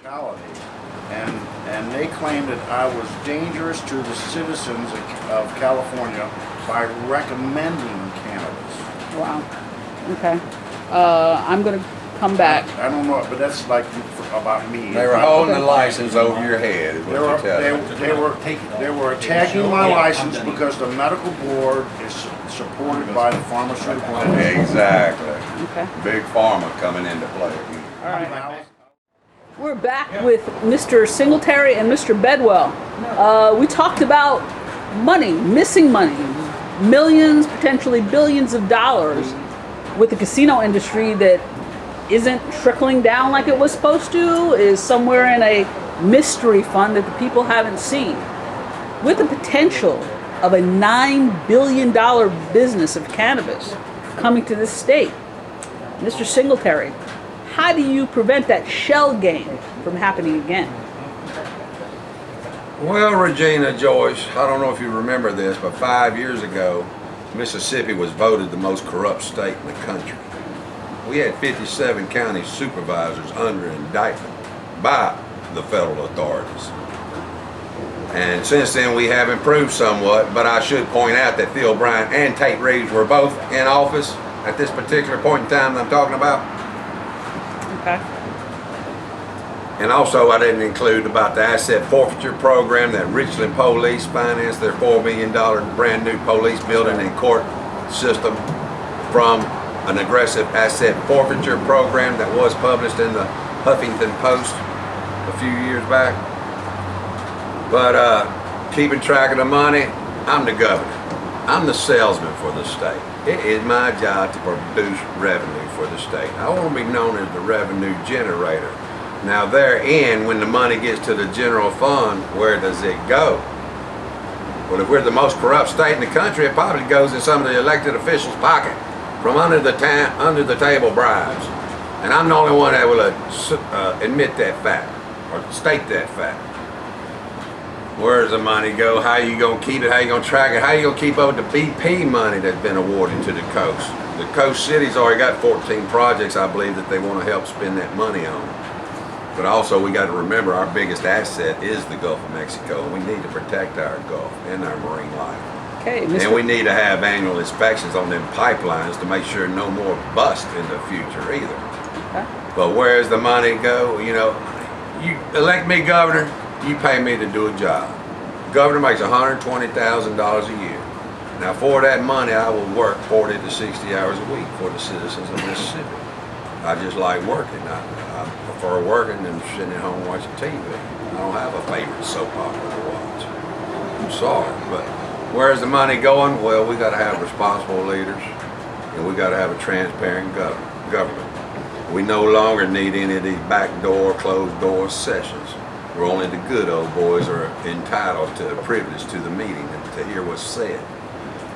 brutality, and they claimed that I was dangerous to the citizens of California by recommending cannabis. Wow. Okay. I'm going to come back. I don't know, but that's like about me. They were holding the license over your head, is what you're telling me. They were attacking my license because the medical board is supported by the pharmaceutical industry. Exactly. Okay. Big pharma coming into play. All right. We're back with Mr. Singletary and Mr. Bedwell. We talked about money, missing money, millions, potentially billions of dollars with the casino industry that isn't trickling down like it was supposed to, is somewhere in a mystery fund that the people haven't seen. With the potential of a $9 billion business of cannabis coming to this state, Mr. Singletary, how do you prevent that shell game from happening again? Well, Regina Joyce, I don't know if you remember this, but 5 years ago, Mississippi was voted the most corrupt state in the country. We had 57 county supervisors under indictment by the federal authorities. And since then we have improved somewhat, but I should point out that Phil Bryant and Tate Reeves were both in office at this particular point in time that I'm talking about. Okay. And also I didn't include about the asset forfeiture program that Richland Police financed their $4 million brand new police building and court system from an aggressive asset forfeiture program that was published in the Huffington Post a few years back. But keeping track of the money, I'm the governor. I'm the salesman for the state. It is my job to produce revenue for the state. I want to be known as the revenue generator. Now therein, when the money gets to the general fund, where does it go? Well, if we're the most corrupt state in the country, it probably goes in some of the elected officials' pocket from under the table bribes. And I'm the only one that will admit that fact or state that fact. Where does the money go? How are you going to keep it? How are you going to track it? How are you going to keep up with the BP money that's been awarded to the coast? The coast cities already got 14 projects, I believe, that they want to help spend that money on. But also we got to remember our biggest asset is the Gulf of Mexico. We need to protect our Gulf and our marine life. Okay, And we need to have annual inspections on them pipelines to make sure no more bust in the future either. Okay. But where does the money go? You know, you elect me governor, you pay me to do a job. Governor makes $120,000 a year. Now for that money, I will work 40 to 60 hours a week for the citizens of Mississippi. I just like working. I prefer working than sitting at home watching TV. I don't have a favorite soap opera to watch. I'm sorry, but where's the money going? Well, we got to have responsible leaders, and we got to have a transparent government. We no longer need any of these backdoor, closed-door sessions where only the good old boys are entitled to a privilege to the meeting and to hear what's said.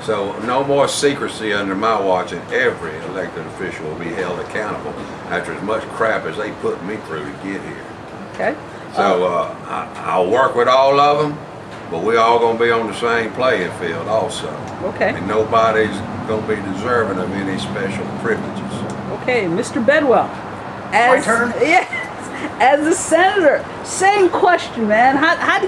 So no more secrecy under my watch, and every elected official will be held accountable after as much crap as they put me through to get here. Okay. So I'll work with all of them, but we all gonna be on the same playing field also. Okay. And nobody's gonna be deserving of any special privileges. Okay, Mr. Bedwell. My turn? Yes. As a senator, same question, man. How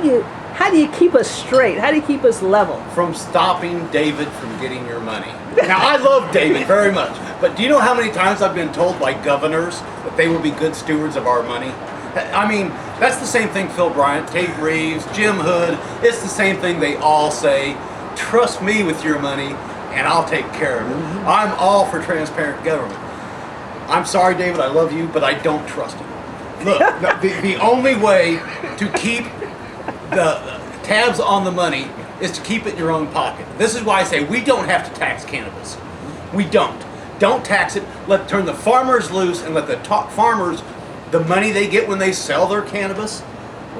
do you keep us straight? How do you keep us level? From stopping David from getting your money. Now, I love David very much, but do you know how many times I've been told by governors that they will be good stewards of our money? I mean, that's the same thing Phil Bryant, Tate Reeves, Jim Hood, it's the same thing they all say. Trust me with your money, and I'll take care of it. I'm all for transparent government. I'm sorry, David, I love you, but I don't trust you. Look, the only way to keep the tabs on the money is to keep it in your own pocket. This is why I say we don't have to tax cannabis. We don't. Don't tax it. Turn the farmers loose and let the farmers, the money they get when they sell their cannabis,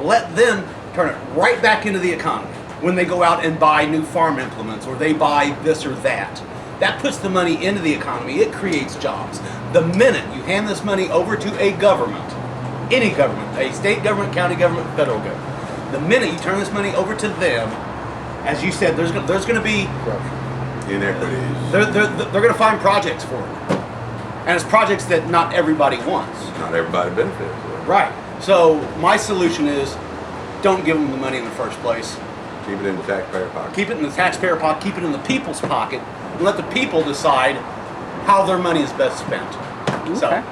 let them turn it right back into the economy when they go out and buy new farm implements or they buy this or that. That puts the money into the economy. It creates jobs. The minute you hand this money over to a government, any government, a state government, county government, federal government, the minute you turn this money over to them, as you said, there's going to be Inequities. they're going to find projects for it, and it's projects that not everybody wants. Not everybody benefits. Right. So my solution is, don't give them the money in the first place. Keep it in the taxpayer pocket. Keep it in the taxpayer pocket, keep it in the people's pocket, and let the people decide how their money is best spent. So, Okay.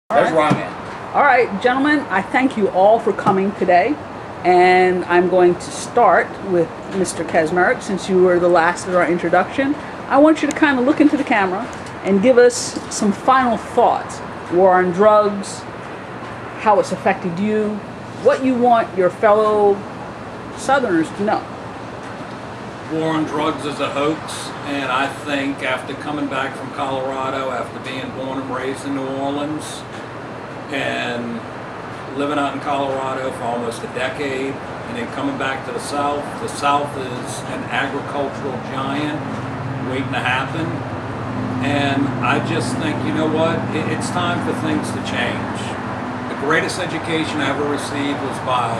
there's where I'm at. All right, gentlemen, I thank you all for coming today. And I'm going to start with Mr. Kaczmarek, since you were the last of our introduction. I want you to kind of look into the camera and give us some final thoughts. War on drugs, how it's affected you, what you want your fellow Southerners to know. War on drugs is a hoax, and I think after coming back from Colorado, after being born and raised in New Orleans, and living out in Colorado for almost a decade, and then coming back to the South is an agricultural giant waiting to happen. And I just think, you know what, it's time for things to change. The greatest education I ever received was by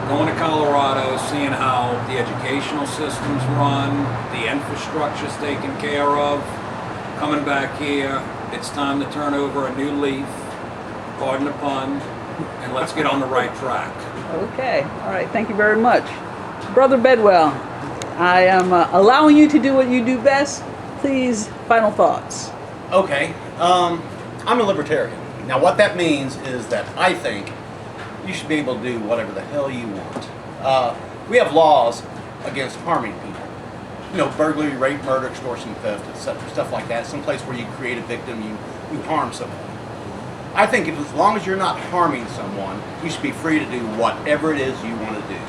going to Colorado, seeing how the educational system's run, the infrastructure's taken care of. Coming back here, it's time to turn over a new leaf, pardon the pun, and let's get on the right track. Okay, all right, thank you very much. Brother Bedwell, I am allowing you to do what you do best. Please, final thoughts. Okay, I'm a libertarian. Now what that means is that I think you should be able to do whatever the hell you want. We have laws against harming people. You know, burglary, rape, murder, extortion, theft, etc., stuff like that. Some place where you create a victim, you harm someone. I think as long as you're not harming someone, you should be free to do whatever it is you want to do.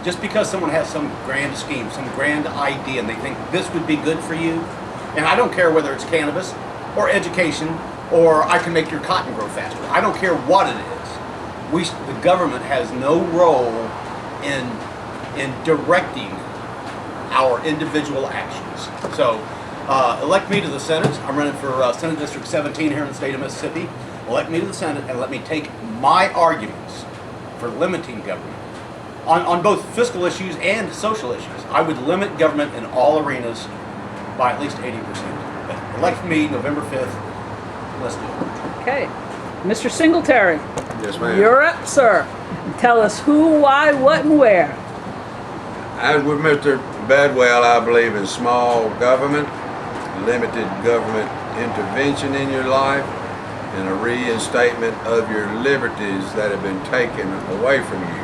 Just because someone has some grand scheme, some grand idea, and they think this would be good for you, and I don't care whether it's cannabis or education or I can make your cotton grow faster. I don't care what it is. The government has no role in directing our individual actions. So, elect me to the Senate. I'm running for Senate District 17 here in the state of Mississippi. Elect me to the Senate and let me take my arguments for limiting government on both fiscal issues and social issues. I would limit government in all arenas by at least 80%. But elect me November 5th. Let's do it. Okay, Mr. Singletary, Yes, ma'am. you're up, sir. Tell us who, why, what, and where. As with Mr. Bedwell, I believe in small government, limited government intervention in your life, and a reinstatement of your liberties that have been taken away from you.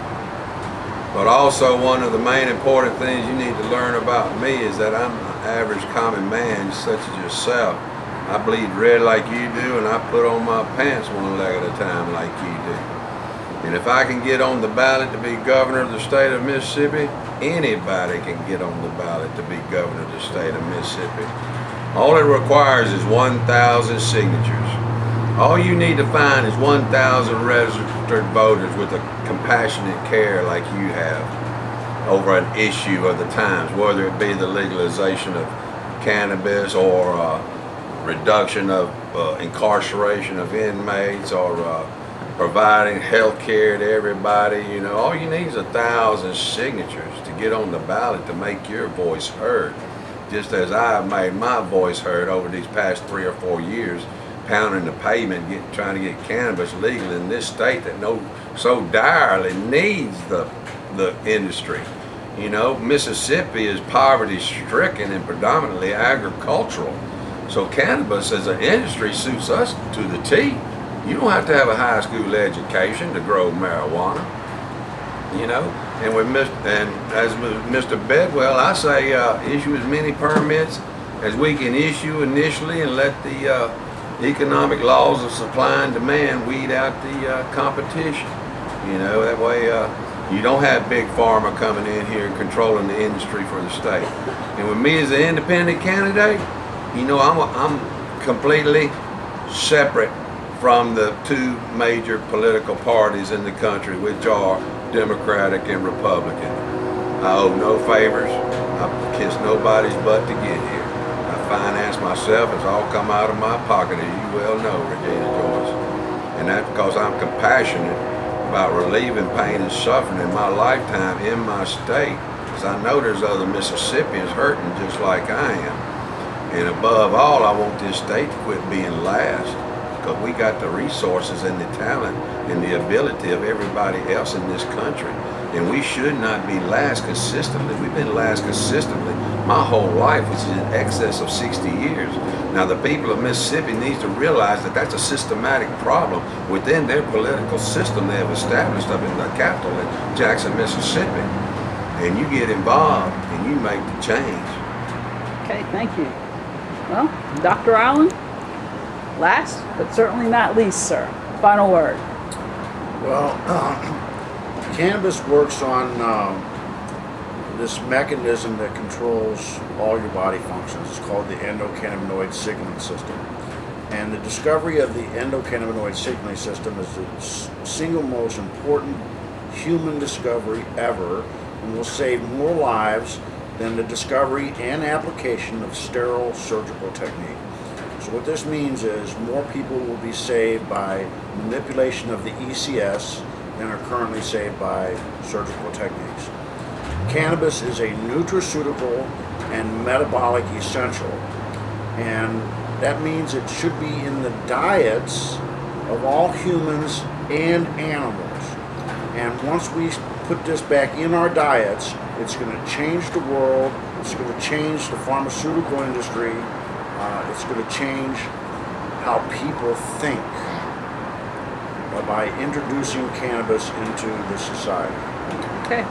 But also one of the main important things you need to learn about me is that I'm an average common man such as yourself. I bleed red like you do, and I put on my pants one leg at a time like you do. And if I can get on the ballot to be governor of the state of Mississippi, anybody can get on the ballot to be governor of the state of Mississippi. All it requires is 1,000 signatures. All you need to find is 1,000 registered voters with a compassionate care like you have over an issue of the times, whether it be the legalization of cannabis or reduction of incarceration of inmates or providing health care to everybody. You know, all you need is 1,000 signatures to get on the ballot to make your voice heard, just as I've made my voice heard over these past 3 or 4 years, pounding the pavement, trying to get cannabis legal in this state that so direly needs the industry. You know, Mississippi is poverty stricken and predominantly agricultural. So cannabis as an industry suits us to the T. You don't have to have a high school education to grow marijuana. You know, and as Mr. Bedwell, I say issue as many permits as we can issue initially, and let the economic laws of supply and demand weed out the competition. You know, that way you don't have big pharma coming in here and controlling the industry for the state. And with me as an independent candidate, you know, I'm completely separate from the 2 major political parties in the country, which are Democratic and Republican. I owe no favors. I kiss nobody's butt to get here. I finance myself. It's all come out of my pocket, as you well know, Regina Joyce. And that's because I'm compassionate about relieving pain and suffering in my lifetime in my state, because I know there's other Mississippians hurting just like I am. And above all, I want this state to quit being last, because we got the resources and the talent and the ability of everybody else in this country. And we should not be last consistently. We've been last consistently my whole life, which is in excess of 60 years. Now the people of Mississippi need to realize that that's a systematic problem within their political system they have established up in the capital in Jackson, Mississippi. And you get involved and you make the change. Okay, thank you. Well, Dr. Allen, last but certainly not least, sir. Final word. Well, cannabis works on this mechanism that controls all your body functions. It's called the endocannabinoid signaling system. And the discovery of the endocannabinoid signaling system is the single most important human discovery ever, and will save more lives than the discovery and application of sterile surgical technique. So what this means is more people will be saved by manipulation of the ECS than are currently saved by surgical techniques. Cannabis is a nutraceutical and metabolic essential, and that means it should be in the diets of all humans and animals. And once we put this back in our diets, it's going to change the world, it's going to change the pharmaceutical industry, it's going to change how people think by introducing cannabis into the society. Okay.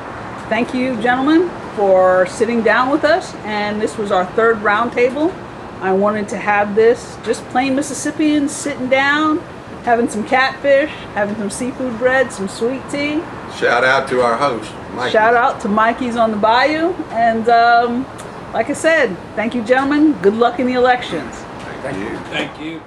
Thank you, gentlemen, for sitting down with us. And this was our third roundtable. I wanted to have this just plain Mississippians sitting down, having some catfish, having some seafood bread, some sweet tea. Shout out to our host, Mikey. Shout out to Mikey's on the Bayou. And like I said, thank you, gentlemen. Good luck in the elections. Thank you. Thank you.